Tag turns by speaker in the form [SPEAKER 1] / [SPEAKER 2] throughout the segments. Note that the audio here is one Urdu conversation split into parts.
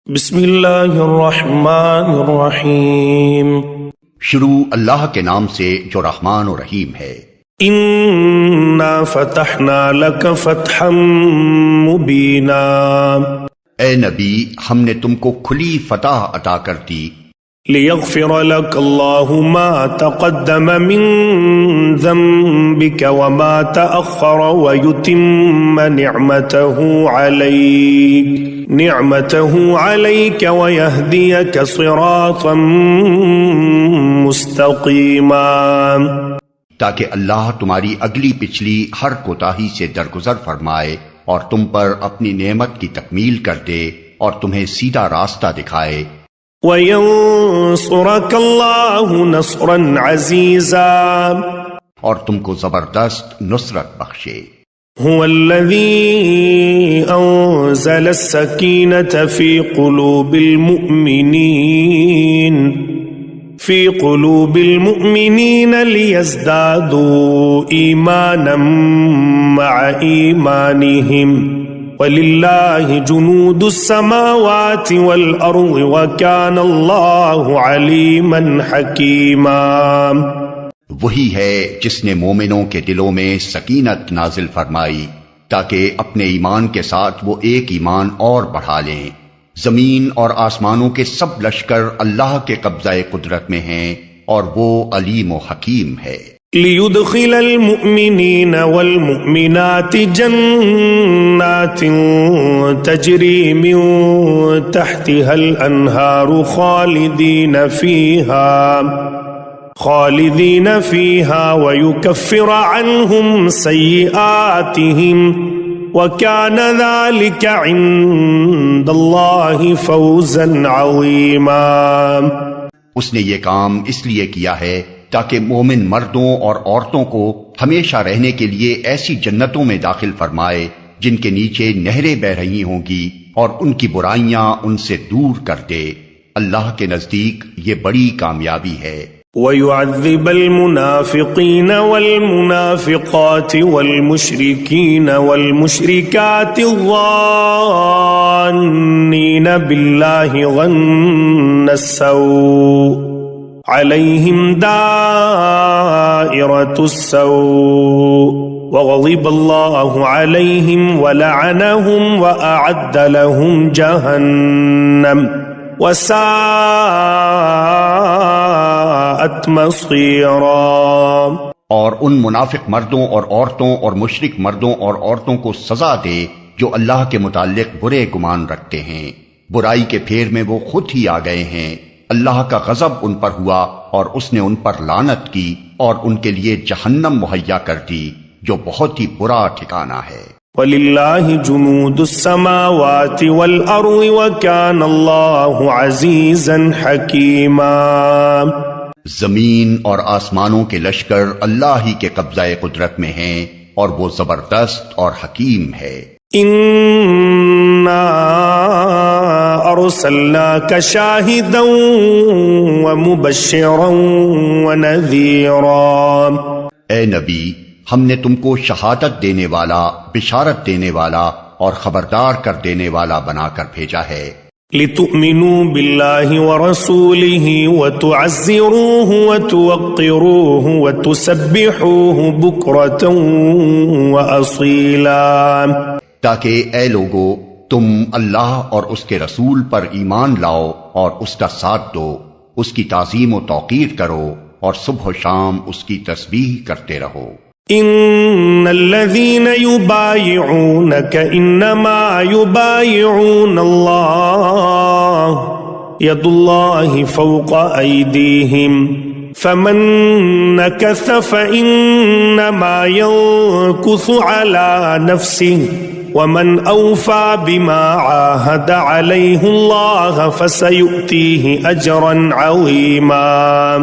[SPEAKER 1] بسم اللہ الرحمن الرحیم۔
[SPEAKER 2] شروع اللہ کے نام سے جو رحمان و رحیم ہے۔
[SPEAKER 1] انا فتحنا لک فتحا مبینا۔
[SPEAKER 2] اے نبی، ہم نے تم کو کھلی فتح عطا کر دی۔
[SPEAKER 1] لیغفر لک اللہ ما تقدم من ذنبک وما تأخر ویتم نعمته علیک ویہدیک صراطا مستقیما،
[SPEAKER 2] تاکہ اللہ تمہاری اگلی پچھلی ہر کوتاہی سے درگزر فرمائے اور تم پر اپنی نعمت کی تکمیل کر دے اور تمہیں سیدھا راستہ دکھائے۔
[SPEAKER 1] وَيَنصُرَكَ اللَّهُ نَصْرًا عَزِيزًا،
[SPEAKER 2] اور تم کو زبردست نصرت بخشے۔
[SPEAKER 1] هُوَ الَّذِي أَنزَلَ السَّكِينَةَ فِي قُلُوبِ الْمُؤْمِنِينَ لِيَزْدَادُوا إِيمَانًا مَعَ إِيمَانِهِمْ وَلِلَّهِ جُنُودُ السَّمَاوَاتِ وَالْأَرْضِ وَكَانَ اللَّهُ عَلِيمًا حَكِيمًا۔
[SPEAKER 2] وہی ہے جس نے مومنوں کے دلوں میں سکینت نازل فرمائی تاکہ اپنے ایمان کے ساتھ وہ ایک ایمان اور بڑھا لیں۔ زمین اور آسمانوں کے سب لشکر اللہ کے قبضہ قدرت میں ہیں اور وہ علیم و حکیم ہے۔
[SPEAKER 1] لِيُدْخِلَ الْمُؤْمِنِينَ وَالْمُؤْمِنَاتِ جَنَّاتٍ تَجْرِي مِن تَحْتِهَا الْأَنْهَارُ خَالِدِينَ فِيهَا وَيُكَفِّرَ عَنْهُمْ سَيِّئَاتِهِمْ وَكَانَ ذَلِكَ عِندَ اللَّهِ فَوْزًا عَظِيمًا۔
[SPEAKER 2] اس نے یہ کام اس لیے کیا ہے تاکہ مومن مردوں اور عورتوں کو ہمیشہ رہنے کے لیے ایسی جنتوں میں داخل فرمائے جن کے نیچے نہریں بہ رہی ہوں گی اور ان کی برائیاں ان سے دور کر دے۔ اللہ کے نزدیک یہ بڑی کامیابی ہے۔
[SPEAKER 1] وَيُعَذِّبَ الْمُنَافِقِينَ وَالْمُنَافِقَاتِ وَالْمُشْرِكِينَ وَالْمُشْرِكَاتِ الظَّانِّينَ بِاللَّهِ ظَنَّ السَّوْءِ عَلَيْهِمْ دَائِرَةُ السَّوْءِ وَغَضِبَ اللَّهُ عَلَيْهِمْ وَلَعَنَهُمْ وَأَعَدَّ لَهُمْ جَهَنَّمَ وَسَاءَتْ مَصِيرًا۔
[SPEAKER 2] اور ان منافق مردوں اور عورتوں اور مشرک مردوں اور عورتوں کو سزا دے جو اللہ کے متعلق برے گمان رکھتے ہیں۔ برائی کے پھیر میں وہ خود ہی آ گئے ہیں۔ اللہ کا غضب ان پر ہوا اور اس نے ان پر لعنت کی اور ان کے لیے جہنم مہیا کر دی جو بہت ہی برا ٹھکانہ ہے۔
[SPEAKER 1] وَلِلَّهِ جُنُودُ السَّمَاوَاتِ وَالْأَرْضِ وَكَانَ اللَّهُ عَزِيزًا حَكِيمًا۔
[SPEAKER 2] زمین اور آسمانوں کے لشکر اللہ ہی کے قبضہ قدرت میں ہیں اور وہ زبردست اور حکیم ہے۔
[SPEAKER 1] إِنَّا أَرْسَلْنَاكَ شَاهِدًا وَمُبَشِّرًا وَنَذِيرًا۔
[SPEAKER 2] اے نبی، ہم نے تم کو شہادت دینے والا، بشارت دینے والا اور خبردار کر دینے والا بنا کر بھیجا ہے۔
[SPEAKER 1] لِتُؤْمِنُوا بِاللَّهِ وَرَسُولِهِ وَتُعَزِّرُوهُ وَتُوَقِّرُوهُ وَتُسَبِّحُوهُ بُكْرَةً وَأَصِيلًا۔
[SPEAKER 2] تاکہ اے لوگو تم اللہ اور اس کے رسول پر ایمان لاؤ اور اس کا ساتھ دو، اس کی تعظیم و توقیر کرو اور صبح و شام اس کی تسبیح کرتے رہو۔
[SPEAKER 1] ان الذين يبايعونك انما يبايعون الله يد الله فوق ايديهم فمن نكث فانما ينكث على نفسه ومن اوفى بما عاهد عليه الله فسيؤتيه اجرا عظيما۔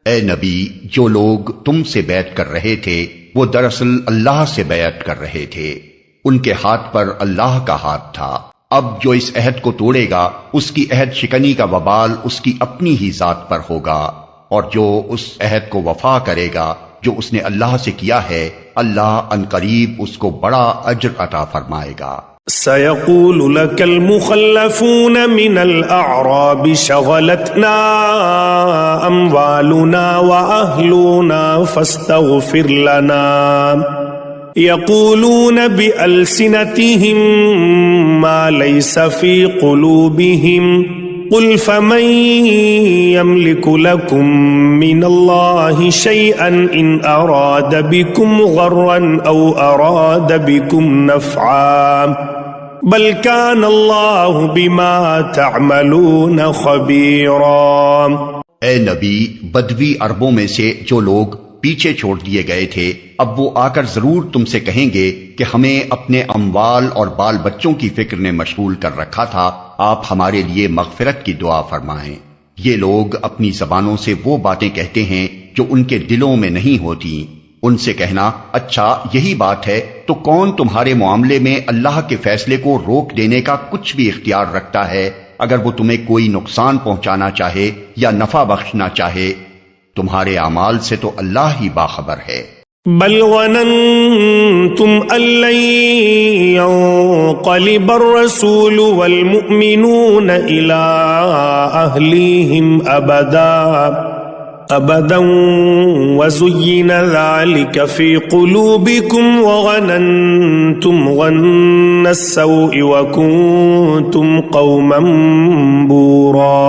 [SPEAKER 2] اے نبی، جو لوگ تم سے بیعت کر رہے تھے وہ دراصل اللہ سے بیعت کر رہے تھے، ان کے ہاتھ پر اللہ کا ہاتھ تھا۔ اب جو اس عہد کو توڑے گا اس کی عہد شکنی کا وبال اس کی اپنی ہی ذات پر ہوگا، اور جو اس عہد کو وفا کرے گا جو اس نے اللہ سے کیا ہے، اللہ عنقریب اس کو بڑا اجر عطا فرمائے گا۔
[SPEAKER 1] سيقول لك المخلفون من الأعراب شغلتنا أموالنا وأهلنا فاستغفر لنا يقولون بألسنتهم ما ليس في قلوبهم قل فمن يملك لكم من الله شيئا إن أراد بكم غرا أو أراد بكم نفعا بل كان الله بما تعملون خبيرا۔
[SPEAKER 2] اے نبی، بدوی عربوں میں سے جو لوگ پیچھے چھوڑ دیے گئے تھے اب وہ آ کر ضرور تم سے کہیں گے کہ ہمیں اپنے اموال اور بال بچوں کی فکر نے مشغول کر رکھا تھا، آپ ہمارے لیے مغفرت کی دعا فرمائیں۔ یہ لوگ اپنی زبانوں سے وہ باتیں کہتے ہیں جو ان کے دلوں میں نہیں ہوتی۔ ان سے کہنا، اچھا یہی بات ہے تو کون تمہارے معاملے میں اللہ کے فیصلے کو روک دینے کا کچھ بھی اختیار رکھتا ہے اگر وہ تمہیں کوئی نقصان پہنچانا چاہے یا نفع بخشنا چاہے؟ تمہارے اعمال سے تو اللہ ہی باخبر ہے۔
[SPEAKER 1] بل ظننتم ان لن ينقلب الرسول والمؤمنون الى اهليهم ابدا وزين ذلك في قلوبكم وظننتم ظن السوء وكنتم قوما بورا۔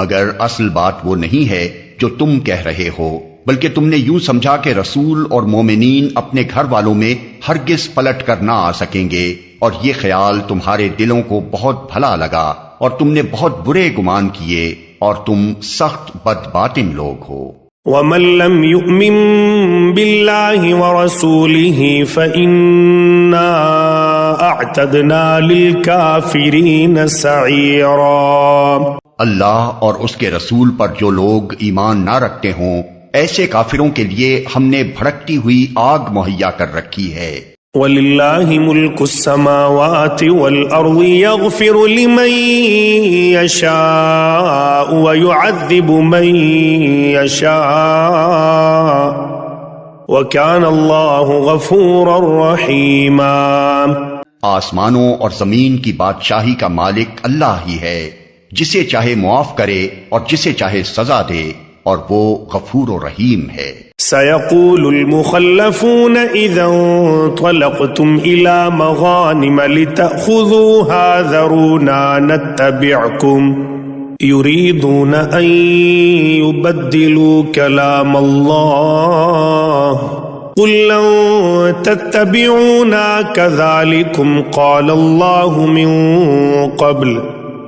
[SPEAKER 2] مگر اصل بات وہ نہیں ہے جو تم کہہ رہے ہو، بلکہ تم نے یوں سمجھا کہ رسول اور مومنین اپنے گھر والوں میں ہرگز پلٹ کر نہ آ سکیں گے، اور یہ خیال تمہارے دلوں کو بہت بھلا لگا اور تم نے بہت برے گمان کیے اور تم سخت بد باطن لوگ ہو۔
[SPEAKER 1] ومن لم يؤمن بالله ورسوله فإنا اعتدنا للكافرين سعيرا۔
[SPEAKER 2] اللہ اور اس کے رسول پر جو لوگ ایمان نہ رکھتے ہوں ایسے کافروں کے لیے ہم نے بھڑکتی ہوئی آگ مہیا کر رکھی ہے۔
[SPEAKER 1] وَلِلَّهِ مُلْكُ السَّمَاوَاتِ وَالْأَرْضِ يَغْفِرُ لِمَن يَشَاءُ وَيُعَذِّبُ مَن يَشَاءُ وَكَانَ اللَّهُ غَفُورًا رَحِيمًا۔
[SPEAKER 2] آسمانوں اور زمین کی بادشاہی کا مالک اللہ ہی ہے، جسے چاہے معاف کرے اور جسے چاہے سزا دے، اور وہ غفور و رحیم ہے۔
[SPEAKER 1] سيقول المخلفون إذا انطلقتم إلى مغانم لتأخذوها ذرونا نتبعكم يريدون أن يبدلوا كلام الله قل لن تتبعونا كذلكم قال الله من قبل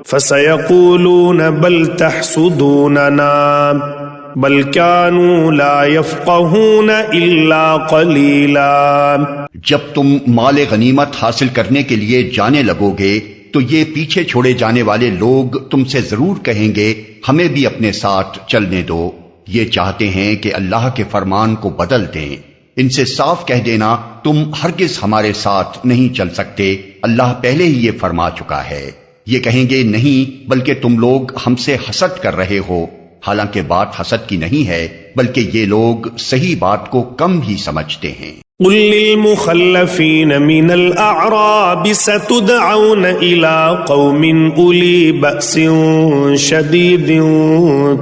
[SPEAKER 1] فسيقولون بل تحسدوننا بل كانوا لا يفقهون الا قليلا۔
[SPEAKER 2] جب تم مال غنیمت حاصل کرنے کے لیے جانے لگو گے تو یہ پیچھے چھوڑے جانے والے لوگ تم سے ضرور کہیں گے ہمیں بھی اپنے ساتھ چلنے دو، یہ چاہتے ہیں کہ اللہ کے فرمان کو بدل دیں۔ ان سے صاف کہہ دینا تم ہرگز ہمارے ساتھ نہیں چل سکتے، اللہ پہلے ہی یہ فرما چکا ہے۔ یہ کہیں گے نہیں، بلکہ تم لوگ ہم سے حسد کر رہے ہو، حالانکہ بات حسد کی نہیں ہے بلکہ یہ لوگ صحیح بات کو کم ہی سمجھتے ہیں۔
[SPEAKER 1] قل للمخلفين من الأعراب ستدعون إلى قوم أولي بأس شديد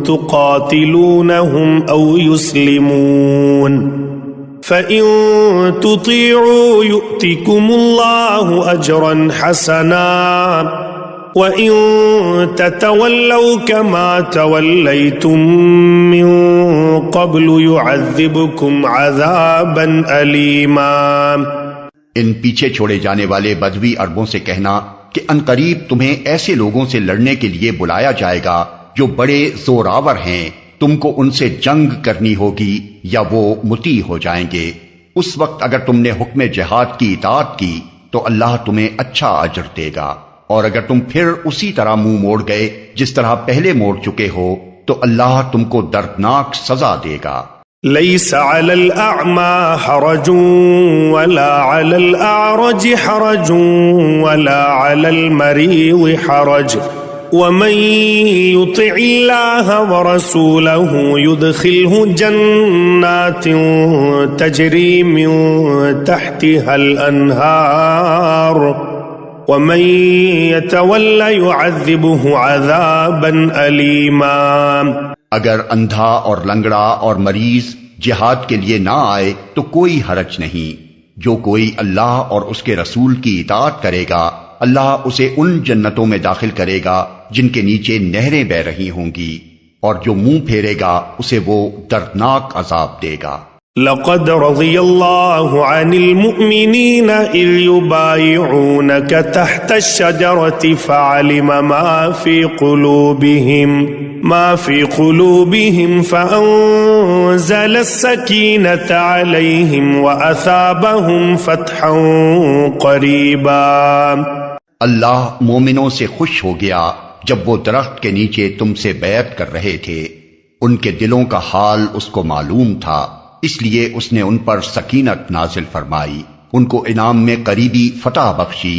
[SPEAKER 1] تقاتلونهم أو يسلمون فإن تطيعوا يؤتكم الله أجرا حسنا وَإِن تَتَوَلَّوْا كَمَا تَوَلَّيْتُم مِّن قَبْلُ يُعَذِّبْكُمْ عَذَابًا أَلِيمًا۔
[SPEAKER 2] ان پیچھے چھوڑے جانے والے بدوی عربوں سے کہنا کہ عنقریب تمہیں ایسے لوگوں سے لڑنے کے لیے بلایا جائے گا جو بڑے زوراور ہیں، تم کو ان سے جنگ کرنی ہوگی یا وہ مطیع ہو جائیں گے۔ اس وقت اگر تم نے حکم جہاد کی اطاعت کی تو اللہ تمہیں اچھا اجر دے گا، اور اگر تم پھر اسی طرح منہ موڑ گئے جس طرح پہلے موڑ چکے ہو تو اللہ تم کو دردناک سزا دے گا۔
[SPEAKER 1] ليس على الأعمى حرج ولا على الأعرج حرج ولا على المريض حرج ومن يطع الله ورسوله يدخله جنات تجري من تحتها الأنهار ومن يتول يعذبه عذابا أليما.
[SPEAKER 2] اگر اندھا اور لنگڑا اور مریض جہاد کے لیے نہ آئے تو کوئی حرج نہیں. جو کوئی اللہ اور اس کے رسول کی اطاعت کرے گا اللہ اسے ان جنتوں میں داخل کرے گا جن کے نیچے نہریں بہ رہی ہوں گی، اور جو منہ پھیرے گا اسے وہ دردناک عذاب دے گا.
[SPEAKER 1] لقد رضي الله عن المؤمنين إذ يبايعونك تحت الشجرة فعلم ما في قلوبهم فأنزل السكينة عليهم وأثابهم فتحا قريبا.
[SPEAKER 2] اللہ مومنوں سے خوش ہو گیا جب وہ درخت کے نیچے تم سے بیعت کر رہے تھے. ان کے دلوں کا حال اس کو معلوم تھا، اس لیے اس نے ان پر سکینت نازل فرمائی، ان کو انعام میں قریبی فتح بخشی.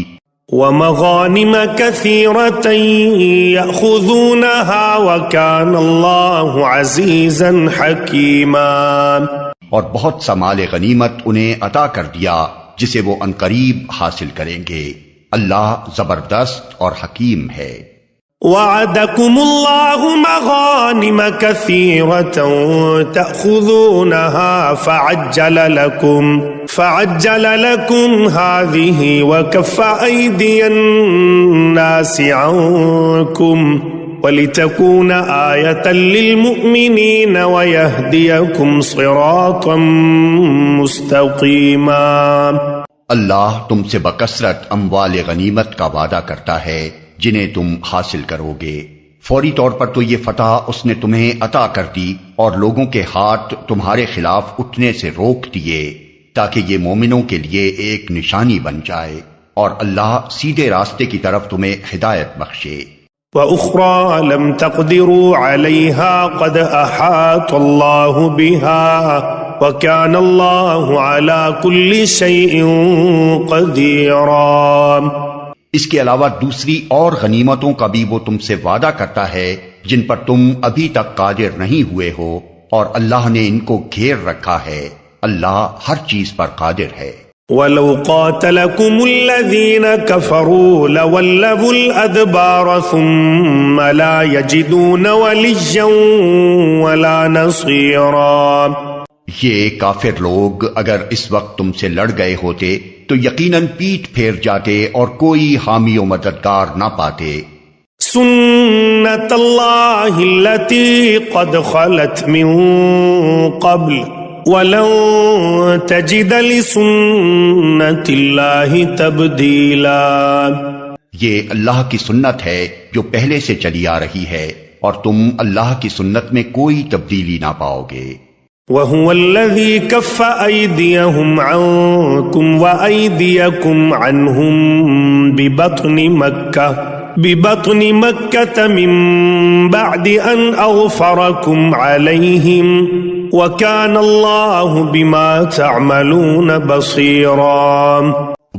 [SPEAKER 1] ومغانم كثيرة يأخذونها وكان الله عزيزا حكيما.
[SPEAKER 2] اور بہت سا مال غنیمت انہیں عطا کر دیا جسے وہ عنقریب حاصل کریں گے. اللہ زبردست اور حکیم ہے.
[SPEAKER 1] وعدكم الله مغانم كثيرة تأخذونها فعجل لكم هذه وكف أيدي الناس عنكم ولتكون آية للمؤمنين ويهديكم صراطا مستقيما.
[SPEAKER 2] اللہ تم سے بکثرت اموال غنیمت کا وعدہ کرتا ہے جنہیں تم حاصل کرو گے. فوری طور پر تو یہ فتح اس نے تمہیں عطا کر دی اور لوگوں کے ہاتھ تمہارے خلاف اٹھنے سے روک دیے تاکہ یہ مومنوں کے لیے ایک نشانی بن جائے اور اللہ سیدھے راستے کی طرف تمہیں ہدایت بخشے.
[SPEAKER 1] وَأُخْرَى لَمْ تَقْدِرُوا عَلَيْهَا قَدْ أَحَاطَ اللَّهُ بِهَا وَكَانَ اللَّهُ عَلَى كُلِّ شَيْءٍ قَدِيرًا.
[SPEAKER 2] اس کے علاوہ دوسری اور غنیمتوں کا بھی وہ تم سے وعدہ کرتا ہے جن پر تم ابھی تک قادر نہیں ہوئے ہو، اور اللہ نے ان کو گھیر رکھا ہے. اللہ ہر چیز پر قادر ہے.
[SPEAKER 1] وَلَوْ قَاتَلَكُمُ الَّذِينَ كَفَرُوا لَوَلَّوُا الْأَدْبَارَ ثُمَّ لَا يَجِدُونَ وَلِيًّا وَلَا نَصِيرًا.
[SPEAKER 2] یہ کافر لوگ اگر اس وقت تم سے لڑ گئے ہوتے تو یقیناً پیٹ پھیر جاتے اور کوئی حامی و مددگار نہ پاتے.
[SPEAKER 1] سنت اللہ التي قد خلت من قبل ولن تجد لسنت اللہ تبدیلا.
[SPEAKER 2] یہ اللہ کی سنت ہے جو پہلے سے چلی آ رہی ہے اور تم اللہ کی سنت میں کوئی تبدیلی نہ پاؤ گے.
[SPEAKER 1] وَهُوَ الَّذِي كَفَّ أَيْدِيَهُمْ عَنْكُمْ وَأَيْدِيَكُمْ عَنْهُمْ بِبَطْنِ مَكَّةَ مِنْ بَعْدِ أَنْ أَغْفَرَكُمْ عَلَيْهِمْ وَكَانَ اللَّهُ بِمَا تَعْمَلُونَ بَصِيرًا.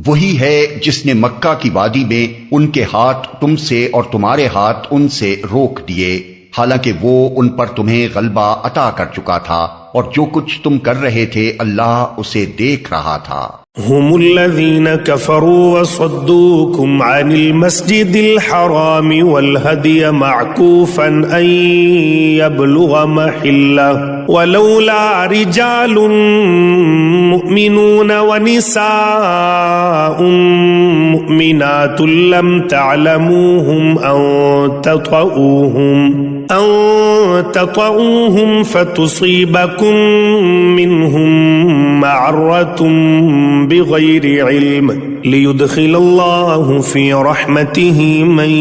[SPEAKER 2] وہی ہے جس نے مکہ کی وادی میں ان کے ہاتھ تم سے اور تمہارے ہاتھ ان سے روک دیے، حالانکہ وہ ان پر تمہیں غلبہ عطا کر چکا تھا اور جو کچھ تم کر رہے تھے اللہ اسے دیکھ رہا تھا.
[SPEAKER 1] هم الذين كفروا وصدوكم عن المسجد الحرام والهدي معكوفا أن يبلغ محله ولولا رجال مؤمنون ونساء مؤمنات لم تعلموهم أن تطؤوهم فتصيبكم منهم معرة بغير علم ليدخل الله في رحمته من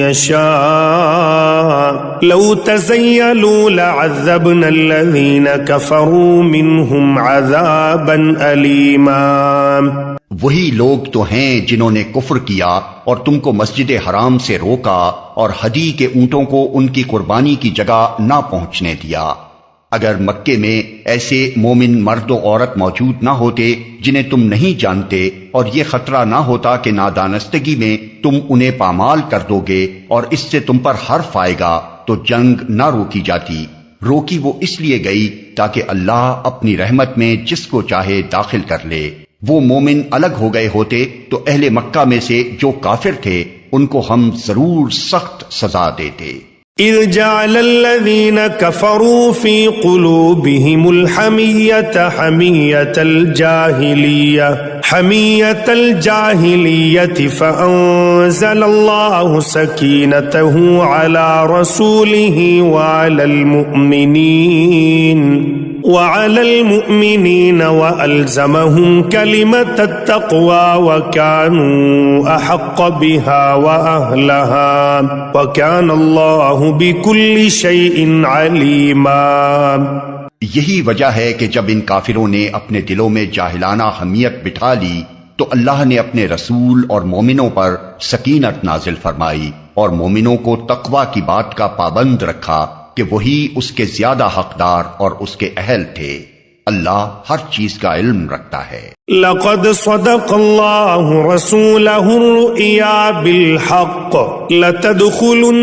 [SPEAKER 1] يشاء لو تزيلوا لعذبنا الذين كفروا منهم عذابا أليما.
[SPEAKER 2] وہی لوگ تو ہیں جنہوں نے کفر کیا اور تم کو مسجد حرام سے روکا اور ہدی کے اونٹوں کو ان کی قربانی کی جگہ نہ پہنچنے دیا. اگر مکے میں ایسے مومن مرد و عورت موجود نہ ہوتے جنہیں تم نہیں جانتے اور یہ خطرہ نہ ہوتا کہ نادانستگی میں تم انہیں پامال کر دو گے اور اس سے تم پر حرف آئے گا تو جنگ نہ روکی جاتی. روکی وہ اس لیے گئی تاکہ اللہ اپنی رحمت میں جس کو چاہے داخل کر لے. وہ مومن الگ ہو گئے ہوتے تو اہل مکہ میں سے جو کافر تھے ان کو ہم ضرور سخت سزا دیتے۔
[SPEAKER 1] إذ جعل الذين كفروا في قلوبهم الحمية حمية الجاهلية فأنزل الله سكينته على رسوله وعلى المؤمنين وألزمهم كلمة التقوى وكانوا أحق بها وأهلها وكان الله بكل شيء عليما۔
[SPEAKER 2] یہی وجہ ہے کہ جب ان کافروں نے اپنے دلوں میں جاہلانہ حمیت بٹھا لی تو اللہ نے اپنے رسول اور مومنوں پر سکینت نازل فرمائی اور مومنوں کو تقوی کی بات کا پابند رکھا کہ وہی اس کے زیادہ حقدار اور اس کے اہل تھے۔ اللہ ہر چیز کا علم رکھتا ہے۔
[SPEAKER 1] لقد صدق الله رسوله الرؤيا بالحق لتدخلن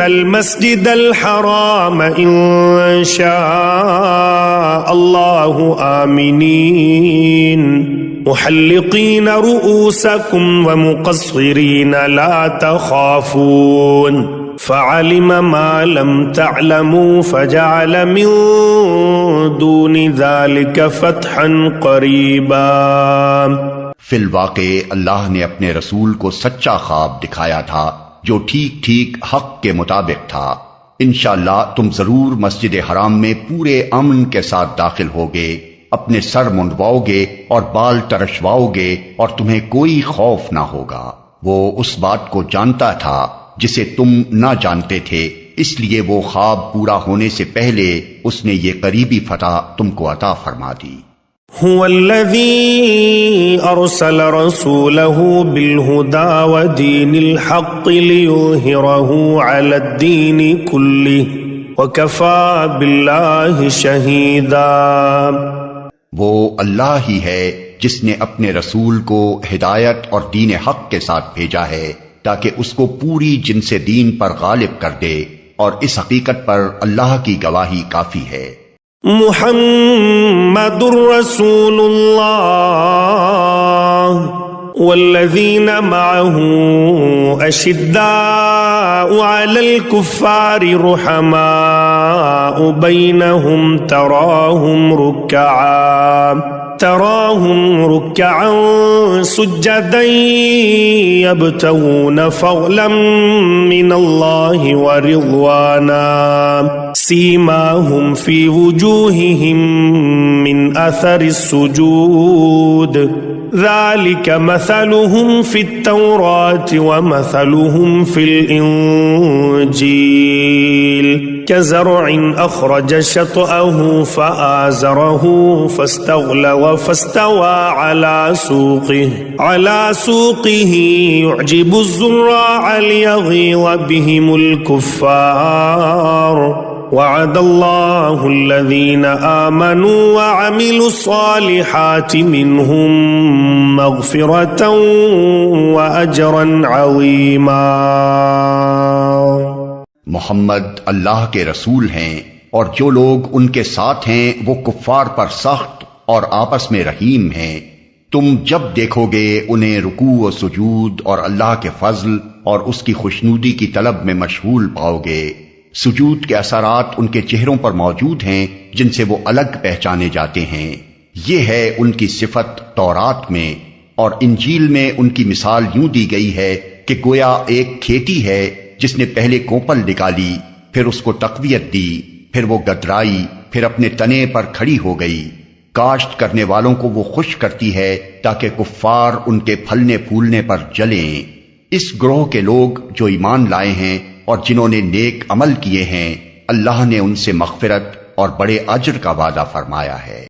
[SPEAKER 1] المسجد الحرام إن شاء الله آمنين محلقين رؤوسكم ومقصرين لا تخافون فعلم ما لم تعلموا فجعل من دون ذلك فتحا قریبا۔
[SPEAKER 2] فی الواقع اللہ نے اپنے رسول کو سچا خواب دکھایا تھا جو ٹھیک ٹھیک حق کے مطابق تھا۔ انشاءاللہ تم ضرور مسجد حرام میں پورے امن کے ساتھ داخل ہوگے، اپنے سر منڈواؤ گے اور بال ترشواؤ گے اور تمہیں کوئی خوف نہ ہوگا۔ وہ اس بات کو جانتا تھا جسے تم نہ جانتے تھے، اس لیے وہ خواب پورا ہونے سے پہلے اس نے یہ قریبی فتح تم کو عطا فرما دی۔
[SPEAKER 1] هو الذي أرسل رسوله بالهدى ودين الحق ليظهره على الدين كله وكفى بالله شهيدا۔
[SPEAKER 2] وہ اللہ ہی ہے جس نے اپنے رسول کو ہدایت اور دین حق کے ساتھ بھیجا ہے تاکہ اس کو پوری جنس دین پر غالب کر دے، اور اس حقیقت پر اللہ کی گواہی کافی ہے۔
[SPEAKER 1] محمد رسول اللہ والذین معه اشداء علی الکفار رحماء بینہم تراهم ركعا سجدا يبتغون فضلا من الله ورضوانا سيماهم في وجوههم من أثر السجود ذلك مثلهم في التوراة ومثلهم في الإنجيل كزرع أخرج شطأه فآزره فاستغلظ فاستوى على سوقه يعجب الزراع ليغيظ بهم الكفار وعد الله الذين آمنوا وعملوا الصالحات منهم مغفرة وأجرا عظيما۔
[SPEAKER 2] محمد اللہ کے رسول ہیں اور جو لوگ ان کے ساتھ ہیں وہ کفار پر سخت اور آپس میں رحیم ہیں۔ تم جب دیکھو گے انہیں رکوع و سجود اور اللہ کے فضل اور اس کی خوشنودی کی طلب میں مشغول پاؤ گے۔ سجود کے اثرات ان کے چہروں پر موجود ہیں جن سے وہ الگ پہچانے جاتے ہیں۔ یہ ہے ان کی صفت تورات میں، اور انجیل میں ان کی مثال یوں دی گئی ہے کہ گویا ایک کھیتی ہے جس نے پہلے کوپل نکالی، پھر اس کو تقویت دی، پھر وہ گدرائی، پھر اپنے تنے پر کھڑی ہو گئی۔ کاشت کرنے والوں کو وہ خوش کرتی ہے تاکہ کفار ان کے پھلنے پھولنے پر جلیں۔ اس گروہ کے لوگ جو ایمان لائے ہیں اور جنہوں نے نیک عمل کیے ہیں، اللہ نے ان سے مغفرت اور بڑے اجر کا وعدہ فرمایا ہے۔